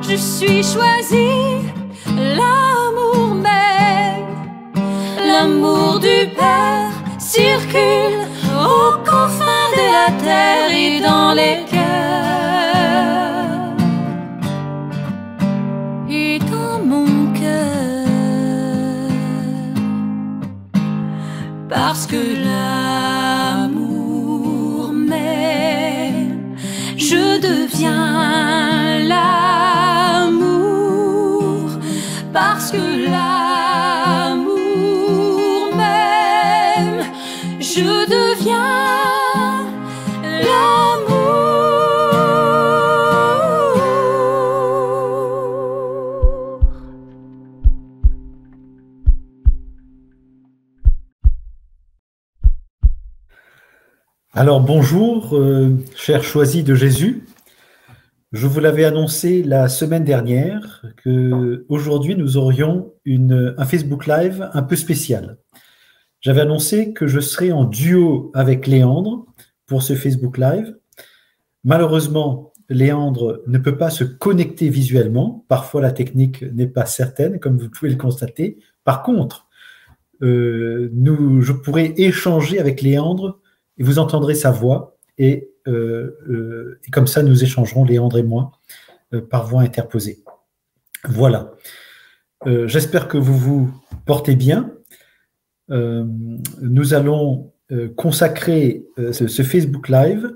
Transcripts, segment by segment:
je suis choisie, l'amour même, l'amour du Père circule aux confins de la terre et dans les cœurs et dans mon cœur, parce que l'amour même, je deviens l'amour, parce que l'amour même, je deviens l'amour. Alors bonjour, chers choisis de Jésus. Je vous l'avais annoncé la semaine dernière qu'aujourd'hui nous aurions un Facebook Live un peu spécial. J'avais annoncé que je serais en duo avec Léandre pour ce Facebook Live. Malheureusement, Léandre ne peut pas se connecter visuellement. Parfois, la technique n'est pas certaine, comme vous pouvez le constater. Par contre, je pourrai échanger avec Léandre et vous entendrez sa voix. Et comme ça, nous échangerons, Léandre et moi, par voix interposée. Voilà. J'espère que vous vous portez bien. Nous allons consacrer ce Facebook Live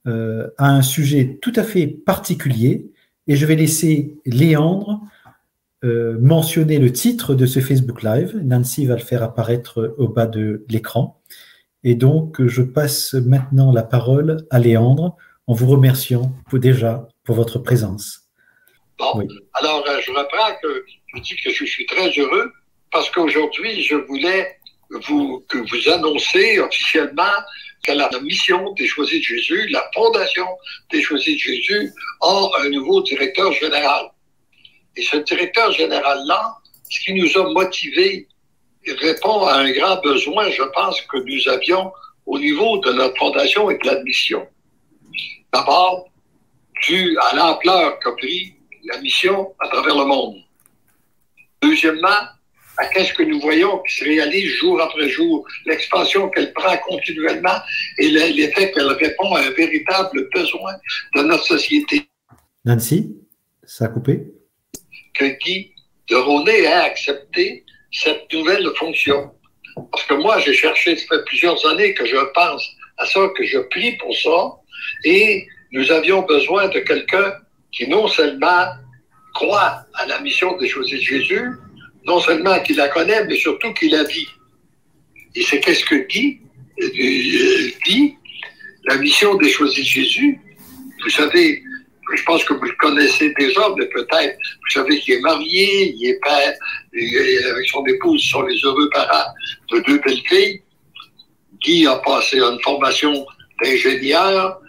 à un sujet tout à fait particulier et je vais laisser Léandre mentionner le titre de ce Facebook Live. Nancy va le faire apparaître au bas de l'écran. Et donc, je passe maintenant la parole à Léandre en vous remerciant déjà pour votre présence. Bon, oui. Alors je reprends que je dis que je suis très heureux parce qu'aujourd'hui, je voulais vous annoncer officiellement que la mission des Choisis de Jésus, la fondation des Choisis de Jésus, a un nouveau directeur général. Et ce directeur général-là, ce qui nous a motivés, il répond à un grand besoin, je pense, que nous avions au niveau de notre fondation et de la mission. D'abord, dû à l'ampleur qu'a pris la mission à travers le monde. Deuxièmement, à qu'est-ce que nous voyons qui se réalise jour après jour, l'expansion qu'elle prend continuellement et l'effet qu'elle répond à un véritable besoin de notre société. Nancy, ça a coupé? Que Guy de Rosnay a accepté cette nouvelle fonction. Parce que moi, j'ai cherché, ça fait plusieurs années que je pense à ça, que je prie pour ça, et nous avions besoin de quelqu'un qui non seulement croit à la mission des Choisis de Jésus, non seulement qui la connaît, mais surtout qui la vit. Et c'est qu'est-ce que Guy dit, la mission des Choisis de Jésus. Vous savez, je pense que vous le connaissez déjà, mais peut-être, vous savez qu'il est marié, il est père, avec son épouse, ils sont les heureux parents de 2 belles filles. Guy a passé une formation d'ingénieur,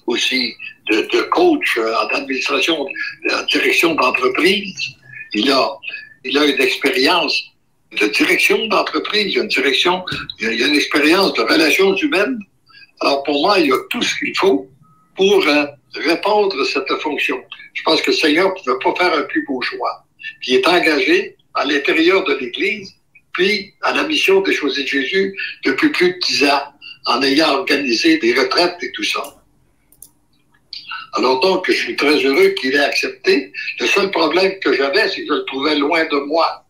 aussi de coach en administration, en direction d'entreprise. Il a une expérience de direction d'entreprise, il y a une expérience de relations humaines. Alors pour moi, il y a tout ce qu'il faut pour répondre à cette fonction. Je pense que le Seigneur ne pouvait pas faire un plus beau choix. Puis il est engagé à l'intérieur de l'Église, puis à la mission des Choisis de Jésus depuis plus de 10 ans, en ayant organisé des retraites et tout ça. Alors donc, je suis très heureux qu'il ait accepté. Le seul problème que j'avais, c'est que je le trouvais loin de moi.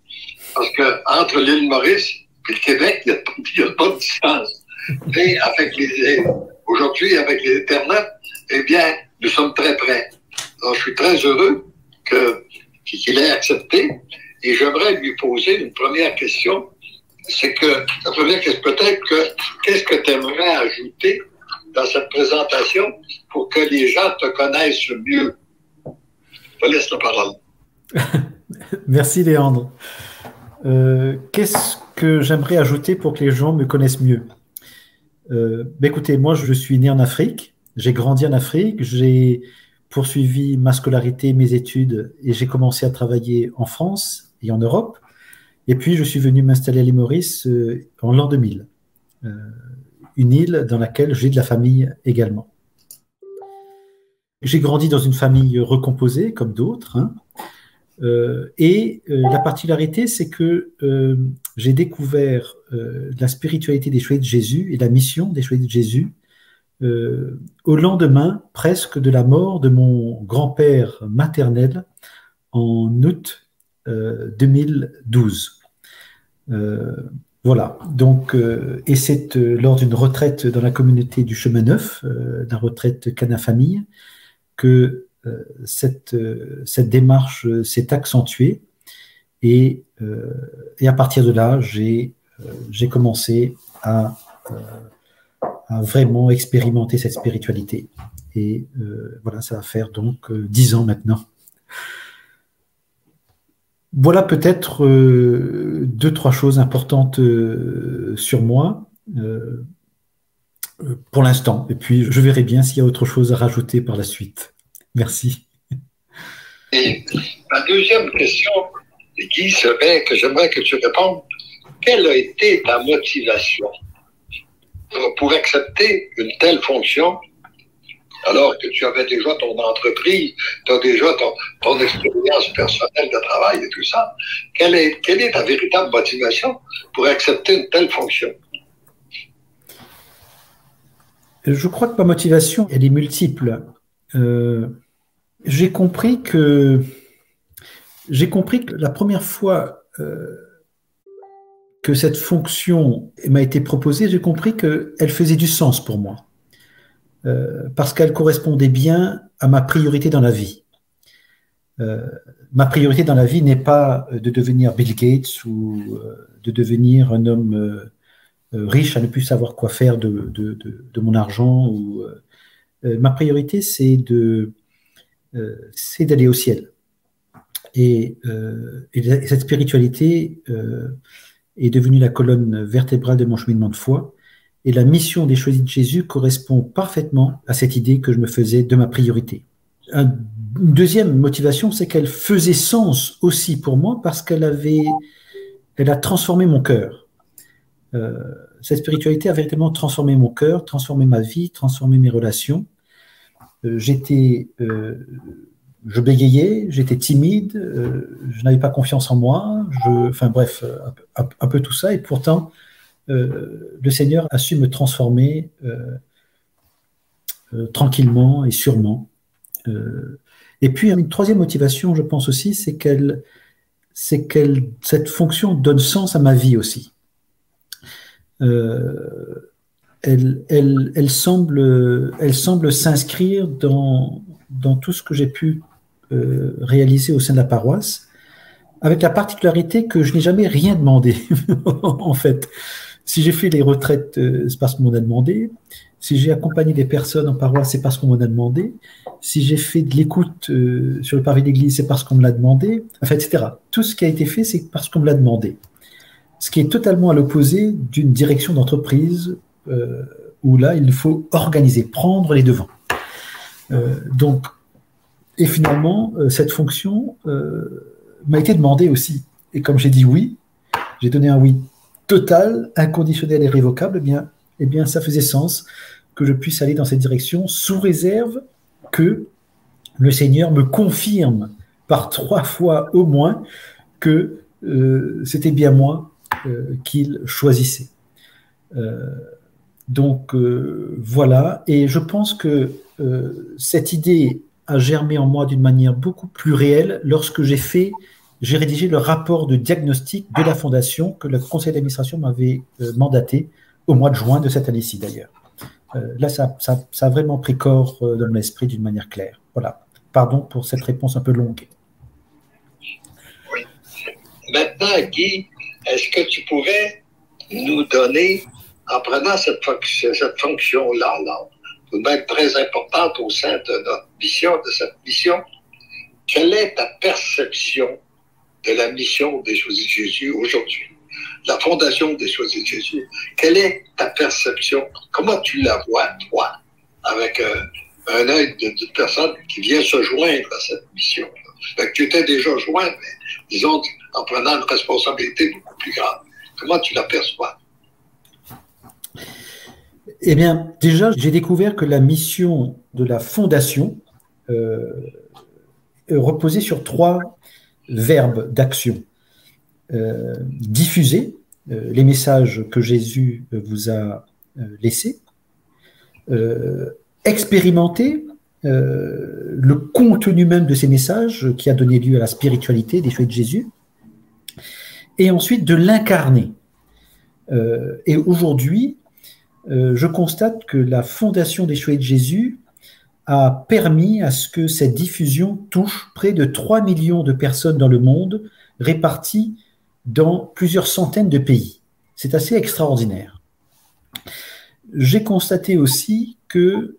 Parce que entre l'île Maurice et le Québec, il n'y a pas de distance. Et aujourd'hui, avec l'Internet, eh bien, nous sommes très près. Alors, je suis très heureux qu'il ait accepté. Et j'aimerais lui poser une première question. C'est que, la première question, peut-être que, qu'est-ce que tu aimerais ajouter dans cette présentation pour que les gens te connaissent mieux? Je te laisse la parole. Merci Léandre. Qu'est-ce que j'aimerais ajouter pour que les gens me connaissent mieux? Écoutez, moi je suis né en Afrique, j'ai grandi en Afrique, j'ai poursuivi ma scolarité, mes études et j'ai commencé à travailler en France et en Europe. Et puis je suis venu m'installer à l'île Maurice en l'an 2000. Une île dans laquelle j'ai de la famille également. j'ai grandi dans une famille recomposée, comme d'autres, hein. La particularité, c'est que j'ai découvert la spiritualité des Chevaliers de Jésus et la mission des Chevaliers de Jésus au lendemain presque de la mort de mon grand-père maternel en août 2012. Voilà, donc, et c'est lors d'une retraite dans la communauté du Chemin Neuf, la retraite Cana Famille, que cette démarche s'est accentuée et à partir de là, j'ai commencé à vraiment expérimenter cette spiritualité. Et voilà, ça va faire donc 10 ans maintenant. Voilà peut-être 2-3 choses importantes sur moi pour l'instant. Et puis, je verrai bien s'il y a autre chose à rajouter par la suite. Merci. Et ma deuxième question, Guy, serait que j'aimerais que tu répondes. Quelle a été ta motivation pour accepter une telle fonction alors que tu avais déjà ton entreprise, tu as déjà ton expérience personnelle de travail et tout ça? Quelle est ta véritable motivation pour accepter une telle fonction? Je crois que ma motivation, elle est multiple. J'ai compris que la première fois que cette fonction m'a été proposée, j'ai compris qu'elle faisait du sens pour moi. Parce qu'elle correspondait bien à ma priorité dans la vie. Ma priorité dans la vie n'est pas de devenir Bill Gates ou de devenir un homme riche à ne plus savoir quoi faire de mon argent. Ma priorité, c'est d'aller au ciel. Et cette spiritualité est devenue la colonne vertébrale de mon cheminement de foi. Et la mission des Choisis de Jésus correspond parfaitement à cette idée que je me faisais de ma priorité. Une deuxième motivation, c'est qu'elle faisait sens aussi pour moi parce qu'elle a transformé mon cœur. Cette spiritualité a véritablement transformé mon cœur, transformé ma vie, transformé mes relations. Je bégayais, j'étais timide, je n'avais pas confiance en moi, enfin bref, un peu tout ça. Et pourtant, le Seigneur a su me transformer tranquillement et sûrement. Et puis, une troisième motivation, je pense aussi, c'est que cette fonction donne sens à ma vie aussi. Elle semble s'inscrire dans tout ce que j'ai pu réaliser au sein de la paroisse, avec la particularité que je n'ai jamais rien demandé, en fait. Si j'ai fait les retraites, c'est parce qu'on m'en a demandé. Si j'ai accompagné des personnes en paroisse, c'est parce qu'on m'en a demandé. Si j'ai fait de l'écoute sur le parvis d'église, c'est parce qu'on me l'a demandé, enfin, etc. Tout ce qui a été fait, c'est parce qu'on me l'a demandé. Ce qui est totalement à l'opposé d'une direction d'entreprise où là, il faut organiser, prendre les devants. Et finalement, cette fonction m'a été demandée aussi. Et comme j'ai dit oui, j'ai donné un oui total, inconditionnel et irrévocable, eh bien, ça faisait sens que je puisse aller dans cette direction sous réserve que le Seigneur me confirme par 3 fois au moins que c'était bien moi qu'il choisissait. Voilà, et je pense que cette idée a germé en moi d'une manière beaucoup plus réelle lorsque j'ai rédigé le rapport de diagnostic de la Fondation que le conseil d'administration m'avait mandaté au mois de juin de cette année-ci d'ailleurs. Là, ça a vraiment pris corps dans mon esprit d'une manière claire. Voilà. Pardon pour cette réponse un peu longue. Oui. Maintenant, Guy, est-ce que tu pourrais nous donner, en prenant cette fonction-là, tout de même très importante au sein de notre mission, de cette mission, quelle est ta perception de la mission des Choisis de Jésus aujourd'hui? La Fondation des Choisis de Jésus, quelle est ta perception? Comment tu la vois, toi, avec un œil d'une personne qui vient se joindre à cette mission? Tu étais déjà joint, mais disons en prenant une responsabilité beaucoup plus grande. Comment tu l'aperçois? Eh bien, déjà, j'ai découvert que la mission de la Fondation reposer sur 3 verbes d'action. Diffuser les messages que Jésus vous a laissés, expérimenter le contenu même de ces messages qui a donné lieu à la spiritualité des Chevaliers de Jésus, et ensuite de l'incarner. Et aujourd'hui, je constate que la Fondation des Chevaliers de Jésus a permis à ce que cette diffusion touche près de 3 millions de personnes dans le monde, réparties dans plusieurs centaines de pays. C'est assez extraordinaire. J'ai constaté aussi que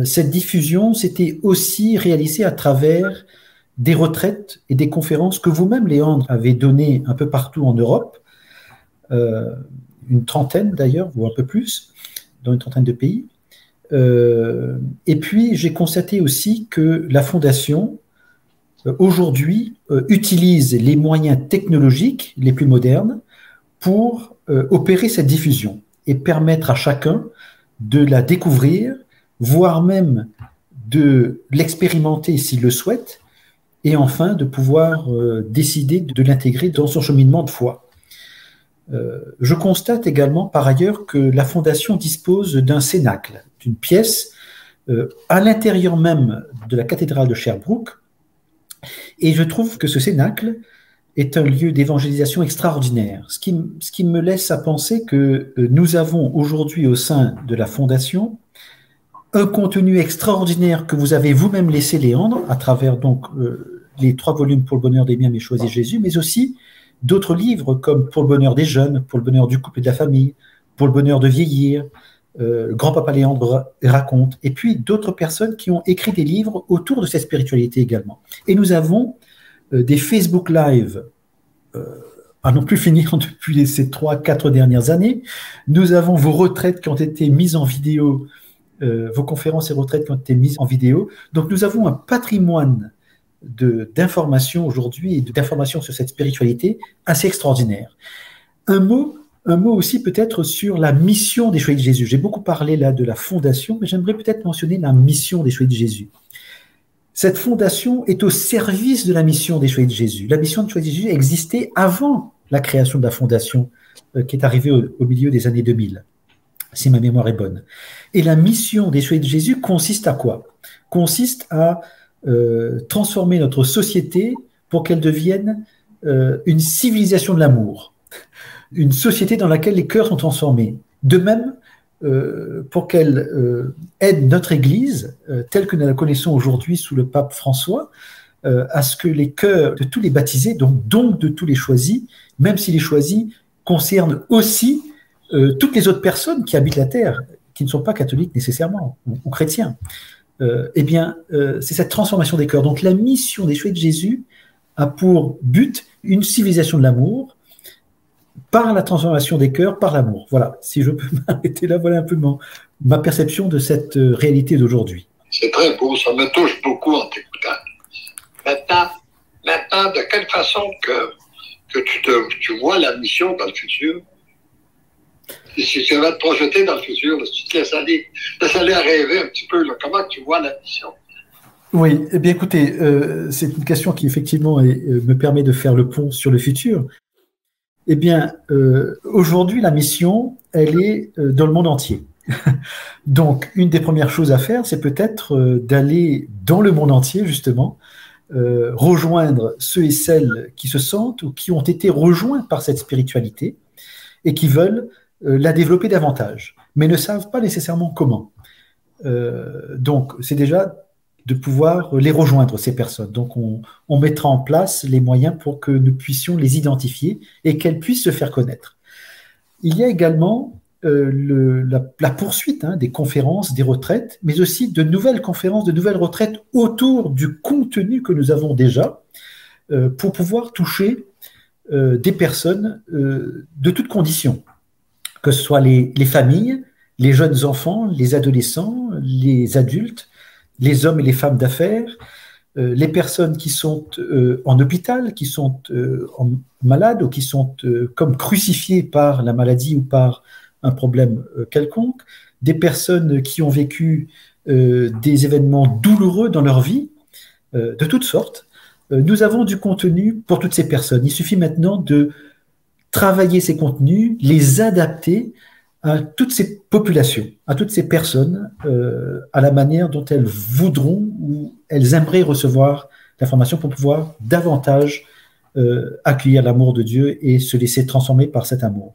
cette diffusion s'était aussi réalisée à travers des retraites et des conférences que vous-même, Léandre, avez données un peu partout en Europe, une trentaine d'ailleurs, ou un peu plus, dans une trentaine de pays. Et puis, j'ai constaté aussi que la Fondation, aujourd'hui, utilise les moyens technologiques les plus modernes pour opérer cette diffusion et permettre à chacun de la découvrir, voire même de l'expérimenter s'il le souhaite, et enfin de pouvoir décider de l'intégrer dans son cheminement de foi. Je constate également par ailleurs que la Fondation dispose d'un cénacle, d'une pièce à l'intérieur même de la cathédrale de Sherbrooke, et je trouve que ce cénacle est un lieu d'évangélisation extraordinaire, ce qui me laisse à penser que nous avons aujourd'hui au sein de la Fondation un contenu extraordinaire que vous avez vous-même laissé, Léandre, à travers donc les 3 volumes Pour le bonheur des miens, mais choisis Jésus, mais aussi d'autres livres comme Pour le bonheur des jeunes, Pour le bonheur du couple et de la famille, Pour le bonheur de vieillir, Grand-Papa Léandre raconte, et puis d'autres personnes qui ont écrit des livres autour de cette spiritualité également. Et nous avons des Facebook Live à non plus finir depuis ces 3-4 dernières années. Nous avons vos retraites qui ont été mises en vidéo, vos conférences et retraites qui ont été mises en vidéo. Donc nous avons un patrimoine d'informations aujourd'hui et d'informations sur cette spiritualité assez extraordinaire. Un mot aussi peut-être sur la mission des Chevaliers de Jésus. J'ai beaucoup parlé là de la Fondation, mais j'aimerais peut-être mentionner la mission des Chevaliers de Jésus. Cette fondation est au service de la mission des Chevaliers de Jésus. La mission des Chevaliers de Jésus existait avant la création de la Fondation, qui est arrivée au milieu des années 2000, si ma mémoire est bonne. Et la mission des Chevaliers de Jésus consiste à quoi? Consiste à transformer notre société pour qu'elle devienne une civilisation de l'amour, une société dans laquelle les cœurs sont transformés. De même, pour qu'elle aide notre Église, telle que nous la connaissons aujourd'hui sous le pape François, à ce que les cœurs de tous les baptisés, donc de tous les choisis, même si les choisis concernent aussi toutes les autres personnes qui habitent la terre, qui ne sont pas catholiques nécessairement, ou chrétiens, c'est cette transformation des cœurs. Donc la mission des Chevaliers de Jésus a pour but une civilisation de l'amour, par la transformation des cœurs, par l'amour. Voilà, si je peux m'arrêter là, voilà un peu ma perception de cette réalité d'aujourd'hui. C'est très beau, ça me touche beaucoup en t'écoutant. Maintenant, de quelle façon que tu vois la mission dans le futur? Et si tu vas te projeter dans le futur, là, si tu te laisses aller à rêver un petit peu, là, comment tu vois la mission? Oui, eh bien écoutez, c'est une question qui effectivement me permet de faire le pont sur le futur. Eh bien, aujourd'hui, la mission, elle est dans le monde entier. Donc, une des premières choses à faire, c'est peut-être d'aller dans le monde entier, justement, rejoindre ceux et celles qui se sentent ou qui ont été rejoints par cette spiritualité et qui veulent la développer davantage, mais ne savent pas nécessairement comment. Donc, c'est déjà de pouvoir les rejoindre, ces personnes. Donc, on mettra en place les moyens pour que nous puissions les identifier et qu'elles puissent se faire connaître. Il y a également la poursuite des conférences, des retraites, mais aussi de nouvelles conférences, de nouvelles retraites autour du contenu que nous avons déjà pour pouvoir toucher des personnes de toutes conditions, que ce soit les familles, les jeunes enfants, les adolescents, les adultes, les hommes et les femmes d'affaires, les personnes qui sont en hôpital, qui sont malades ou qui sont comme crucifiées par la maladie ou par un problème quelconque, des personnes qui ont vécu des événements douloureux dans leur vie, de toutes sortes. Nous avons du contenu pour toutes ces personnes. Il suffit maintenant de travailler ces contenus, les adapter à toutes ces populations, à toutes ces personnes, à la manière dont elles voudront ou elles aimeraient recevoir l'information pour pouvoir davantage accueillir l'amour de Dieu et se laisser transformer par cet amour.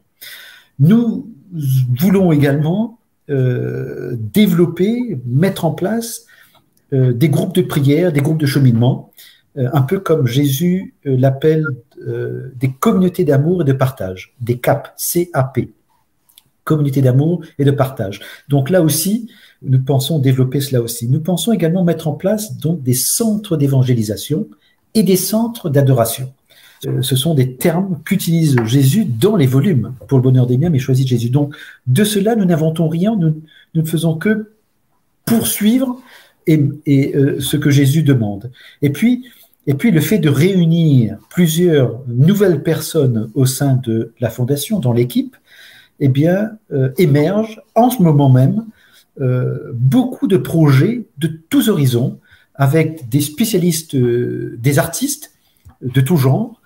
Nous voulons également développer, mettre en place des groupes de prière, des groupes de cheminement, un peu comme Jésus l'appelle des communautés d'amour et de partage, des CAP, C-A-P, communautés d'amour et de partage. Donc là aussi, nous pensons développer cela aussi. Nous pensons également mettre en place donc des centres d'évangélisation et des centres d'adoration. Ce sont des termes qu'utilise Jésus dans les volumes pour le bonheur des miens, mais choisis de Jésus. Donc de cela, nous n'inventons rien, nous ne faisons que poursuivre ce que Jésus demande. Et puis le fait de réunir plusieurs nouvelles personnes au sein de la Fondation, dans l'équipe, eh bien, émerge en ce moment même beaucoup de projets de tous horizons, avec des spécialistes, des artistes de tout genre,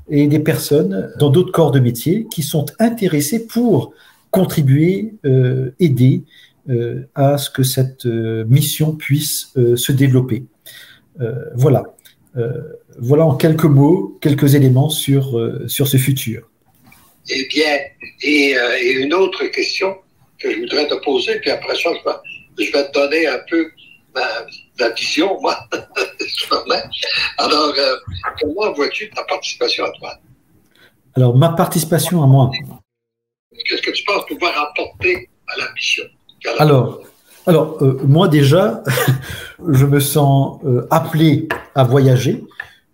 et des personnes dans d'autres corps de métier qui sont intéressés pour contribuer, aider à ce que cette mission puisse se développer. Voilà. Voilà en quelques mots, quelques éléments sur ce futur. Eh bien, et une autre question que je voudrais te poser, puis après ça, je vais te donner un peu ma vision, moi. Alors, comment vois-tu ta participation à toi? Alors, ma participation à moi. Qu'est-ce que tu penses pouvoir apporter à la mission? Alors, moi déjà, je me sens appelé à voyager,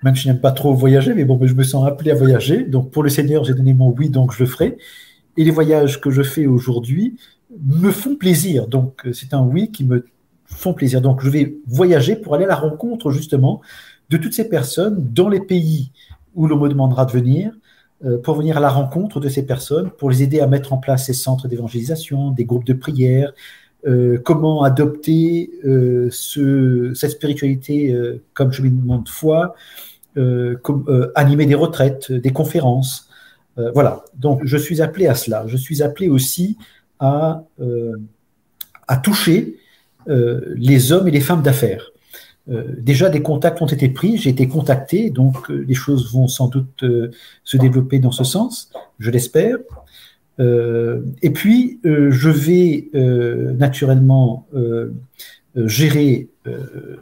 même si je n'aime pas trop voyager, mais bon, je me sens appelé à voyager. Donc, pour le Seigneur, j'ai donné mon oui, donc je le ferai. Et les voyages que je fais aujourd'hui me font plaisir. Donc, c'est un oui qui me font plaisir. Donc, je vais voyager pour aller à la rencontre, justement, de toutes ces personnes dans les pays où l'on me demandera de venir, pour venir à la rencontre de ces personnes, pour les aider à mettre en place ces centres d'évangélisation, des groupes de prière, comment adopter cette spiritualité comme cheminement de foi, animer des retraites, des conférences. Voilà, donc je suis appelé à cela. Je suis appelé aussi à toucher les hommes et les femmes d'affaires. Déjà, des contacts ont été pris, j'ai été contacté, donc les choses vont sans doute se développer dans ce sens, je l'espère. Et puis, je vais naturellement gérer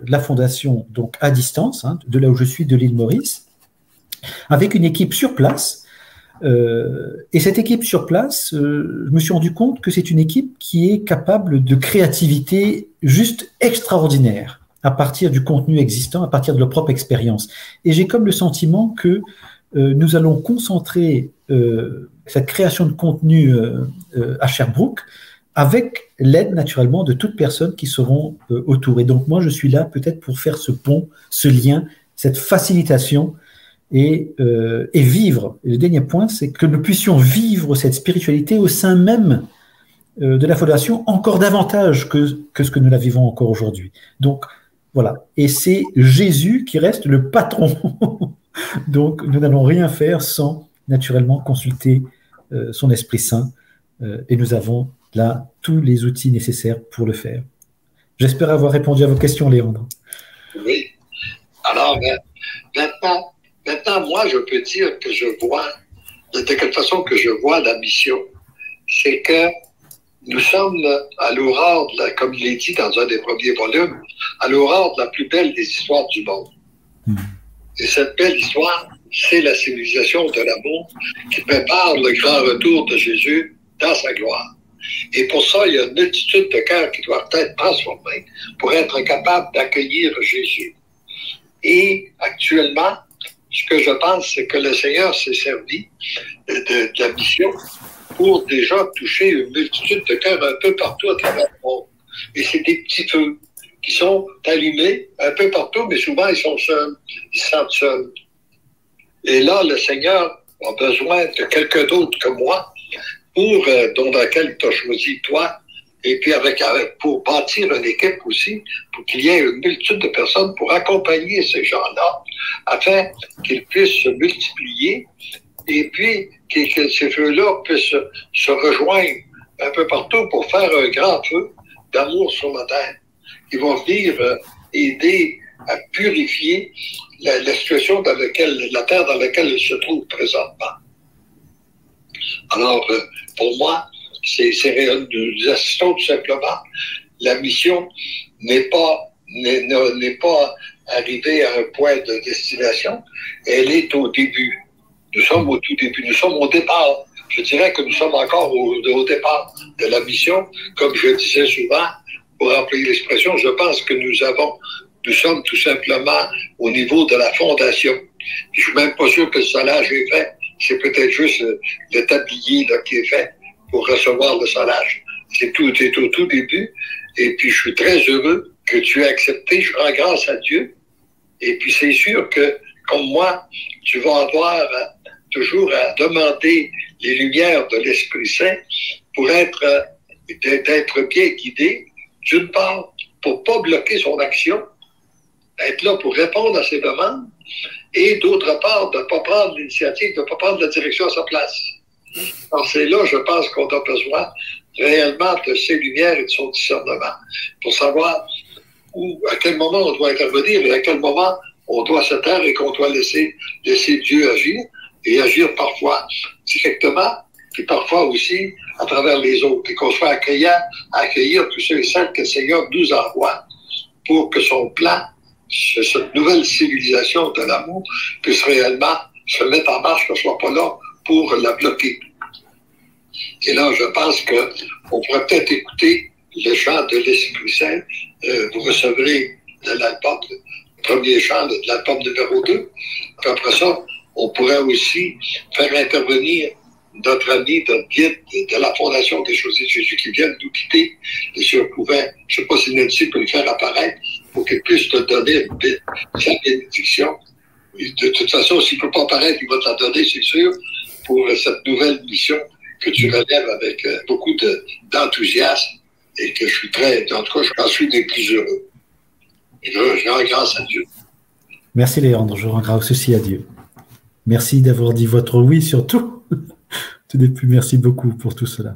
la fondation donc à distance, hein, de là où je suis, de l'île Maurice, avec une équipe sur place. Et cette équipe sur place, je me suis rendu compte que c'est une équipe qui est capable de créativité juste extraordinaire à partir du contenu existant, à partir de leur propre expérience. Et j'ai comme le sentiment que nous allons concentrer cette création de contenu à Sherbrooke avec l'aide naturellement de toutes personnes qui seront autour. Et donc moi, je suis là peut-être pour faire ce pont, ce lien, cette facilitation et vivre. Et le dernier point, c'est que nous puissions vivre cette spiritualité au sein même de la Fondation encore davantage que ce que nous la vivons encore aujourd'hui. Donc voilà. Et c'est Jésus qui reste le patron. Donc nous n'allons rien faire sans naturellement consulter son Esprit Saint et nous avons là tous les outils nécessaires pour le faire. J'espère avoir répondu à vos questions, Léandre. Oui. Alors, maintenant, moi, je peux dire que je vois, de quelle façon que je vois la mission, c'est que nous sommes à l'aurore, comme il est dit dans un des premiers volumes, à l'aurore de la plus belle des histoires du monde. Et cette belle histoire, c'est la civilisation de l'amour qui prépare le grand retour de Jésus dans sa gloire. Et pour ça, il y a une multitude de cœurs qui doivent être transformés pour être capables d'accueillir Jésus. Et actuellement, ce que je pense, c'est que le Seigneur s'est servi de la mission pour déjà toucher une multitude de cœurs un peu partout à travers le monde. Et c'est des petits feux qui sont allumés un peu partout, mais souvent ils sont seuls, ils se sentent seuls. Et là, le Seigneur a besoin de quelqu'un d'autre que moi, dans lequel il t'a choisi, toi, et puis pour bâtir une équipe aussi, pour qu'il y ait une multitude de personnes pour accompagner ces gens-là, afin qu'ils puissent se multiplier, et puis que ces feux-là puissent se rejoindre un peu partout pour faire un grand feu d'amour sur la terre, qui va venir aider à purifier la situation dans laquelle, la terre dans laquelle elle se trouve présentement. Alors, pour moi, nous assistons tout simplement. La mission n'est pas arrivée à un point de destination, elle est au début. Nous sommes au tout début, nous sommes au départ. Je dirais que nous sommes encore au départ de la mission. Comme je disais souvent, pour employer l'expression, je pense que nous sommes tout simplement au niveau de la fondation. Je ne suis même pas sûr que le solage est fait. C'est peut-être juste le tablier là, qui est fait pour recevoir le solage. C'est au tout début. Et puis, je suis très heureux que tu aies accepté. Je rends grâce à Dieu. Et puis, c'est sûr que, comme moi, tu vas avoir toujours à demander les lumières de l'Esprit Saint pour d'être bien guidé, d'une part, pour ne pas bloquer son action, être là pour répondre à ses demandes, et d'autre part, de ne pas prendre l'initiative, de ne pas prendre la direction à sa place. Alors c'est là, je pense, qu'on a besoin réellement de ses lumières et de son discernement pour savoir à quel moment on doit intervenir et à quel moment on doit se taire et qu'on doit laisser Dieu agir, et agir parfois directement, puis parfois aussi à travers les autres, et qu'on soit accueillir tous ceux et celles que le Seigneur nous envoie pour que son plan, cette nouvelle civilisation de l'amour, puisse réellement se mettre en marche, qu'on ne soit pas là pour la bloquer. Et là, je pense qu'on pourrait peut-être écouter le chant de l'Esprit Saint. Vous recevrez de l'album, le premier chant de l'album numéro 2. Puis après ça, on pourrait aussi faire intervenir notre ami, notre guide de la Fondation des Choisis de Jésus qui vient de nous quitter. Et si on pouvait, je ne sais pas si Nancy peut le faire apparaître, pour qu'il puisse te donner sa bénédiction. De toute façon, s'il ne peut pas apparaître, il va te la donner, c'est sûr, pour cette nouvelle mission que tu relèves avec beaucoup d'enthousiasme et que je suis en tout cas, j'en suis des plus heureux. Et je rends grâce à Dieu. Merci Léandre, je rends grâce aussi à Dieu. Merci d'avoir dit votre oui surtout. Tout depuis, merci beaucoup pour tout cela.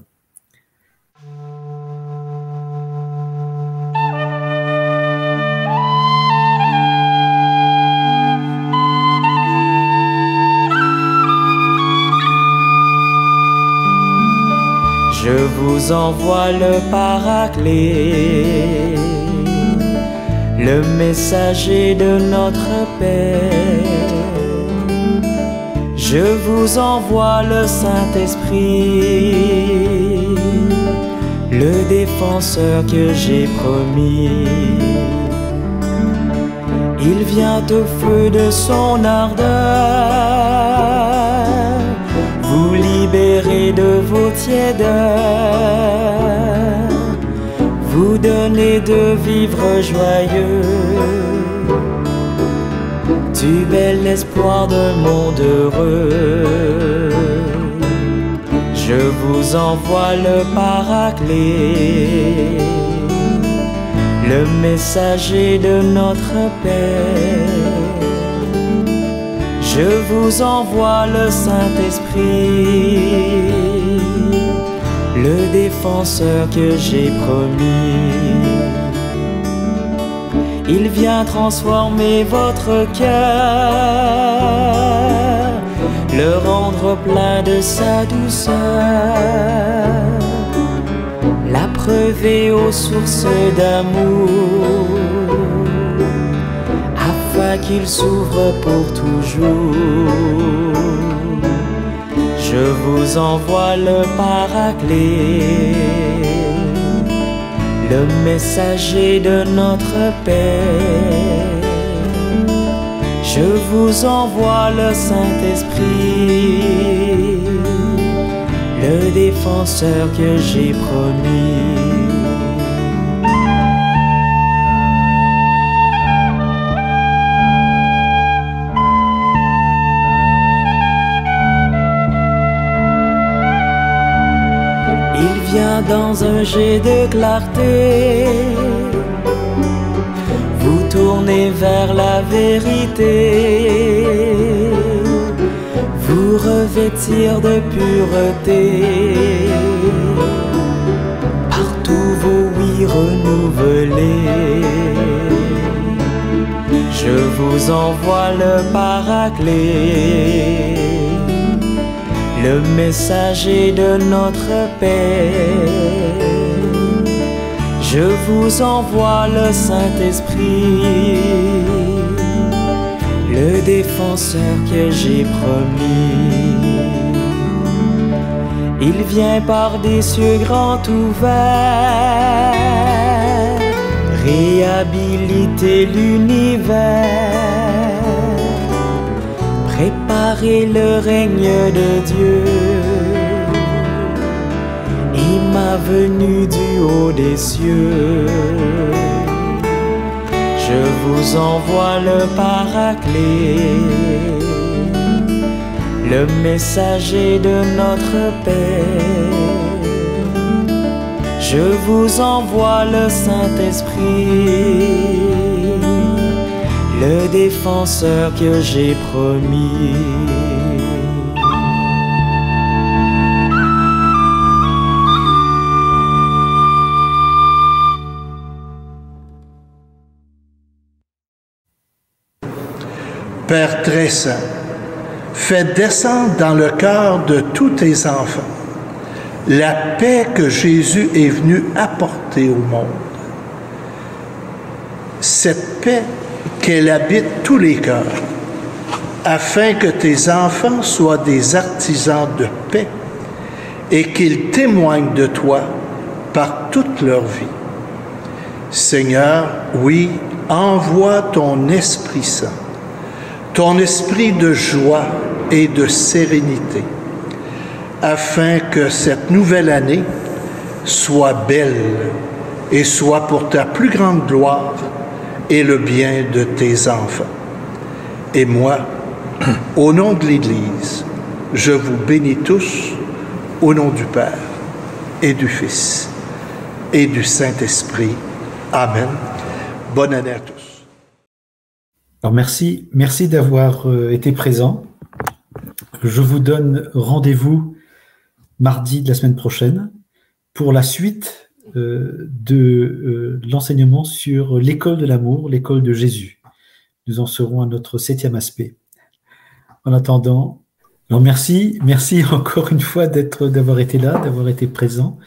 Je vous envoie le Paraclet, le messager de notre Père. Je vous envoie le Saint-Esprit, le défenseur que j'ai promis. Il vient au feu de son ardeur, vous libérer de vos tiédeurs, vous donner de vivre joyeux. Tu bel espoir d'un monde heureux. Je vous envoie le Paraclet, le messager de notre Père. Je vous envoie le Saint-Esprit, le défenseur que j'ai promis. Il vient transformer votre cœur, le rendre plein de sa douceur, l'abreuver aux sources d'amour, afin qu'il s'ouvre pour toujours. Je vous envoie le Paraclet, le messager de notre Père. Je vous envoie le Saint-Esprit, le défenseur que j'ai promis. Il vient dans un j'ai de clarté. Vous tournez vers la vérité, vous revêtir de pureté. Partout vos oui renouvelés, je vous envoie le Paraclet, le messager de notre paix. Je vous envoie le Saint-Esprit, le défenseur que j'ai promis. Il vient par des cieux grands ouverts, réhabiliter l'univers, préparer le règne de Dieu. Il m'a venu du haut des cieux. Je vous envoie le Paraclet, le messager de notre paix. Je vous envoie le Saint-Esprit, le défenseur que j'ai promis. Père très saint, fais descendre dans le cœur de tous tes enfants la paix que Jésus est venu apporter au monde. Cette paix, qu'elle habite tous les cœurs, afin que tes enfants soient des artisans de paix et qu'ils témoignent de toi par toute leur vie. Seigneur, oui, envoie ton Esprit Saint, ton esprit de joie et de sérénité, afin que cette nouvelle année soit belle et soit pour ta plus grande gloire et le bien de tes enfants. Et moi, au nom de l'Église, je vous bénis tous au nom du Père et du Fils et du Saint-Esprit. Amen. Bonne année à tous. Alors merci d'avoir été présent. Je vous donne rendez-vous mardi de la semaine prochaine pour la suite de l'enseignement sur l'école de l'amour, l'école de Jésus. Nous en serons à notre 7e aspect. En attendant, alors merci encore une fois d'avoir été là, d'avoir été présent.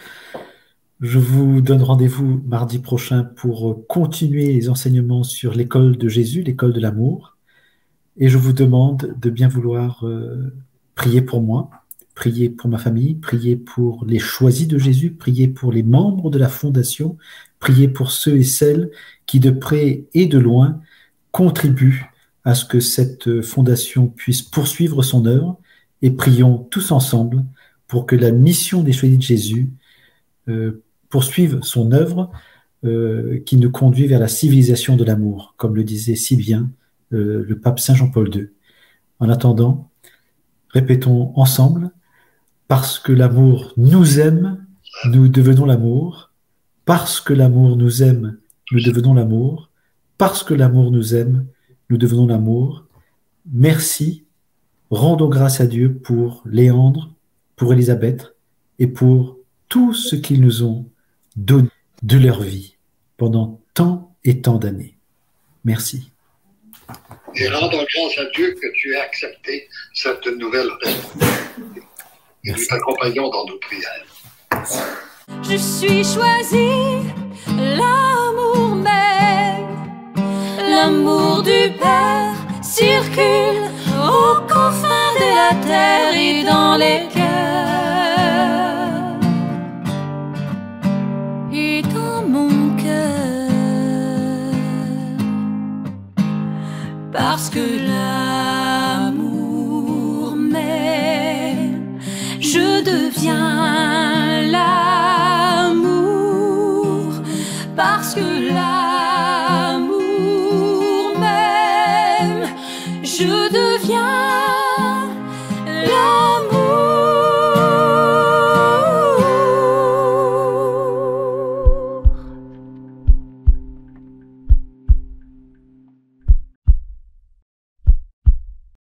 Je vous donne rendez-vous mardi prochain pour continuer les enseignements sur l'école de Jésus, l'école de l'amour. Et je vous demande de bien vouloir prier pour moi, prier pour ma famille, prier pour les choisis de Jésus, prier pour les membres de la Fondation, prier pour ceux et celles qui de près et de loin contribuent à ce que cette Fondation puisse poursuivre son œuvre. Et prions tous ensemble pour que la mission des choisis de Jésus poursuive son œuvre qui nous conduit vers la civilisation de l'amour, comme le disait si bien le pape Saint Jean-Paul II. En attendant, répétons ensemble: parce que l'amour nous aime, nous devenons l'amour. Parce que l'amour nous aime, nous devenons l'amour. Parce que l'amour nous aime, nous devenons l'amour. Merci, rendons grâce à Dieu pour Léandre, pour Élisabeth et pour tout ce qu'ils nous ont donné de leur vie pendant tant et tant d'années. Merci. Et rendons grâce à Dieu que tu aies accepté cette nouvelle responsabilité. Et nous t'accompagnons dans nos prières. Je suis choisi, l'amour même, l'amour du Père circule aux confins de la terre et dans les cœurs et dans mon cœur, parce que l'amour m'aime, je deviens l'amour, parce que l'amour m'aime, je deviens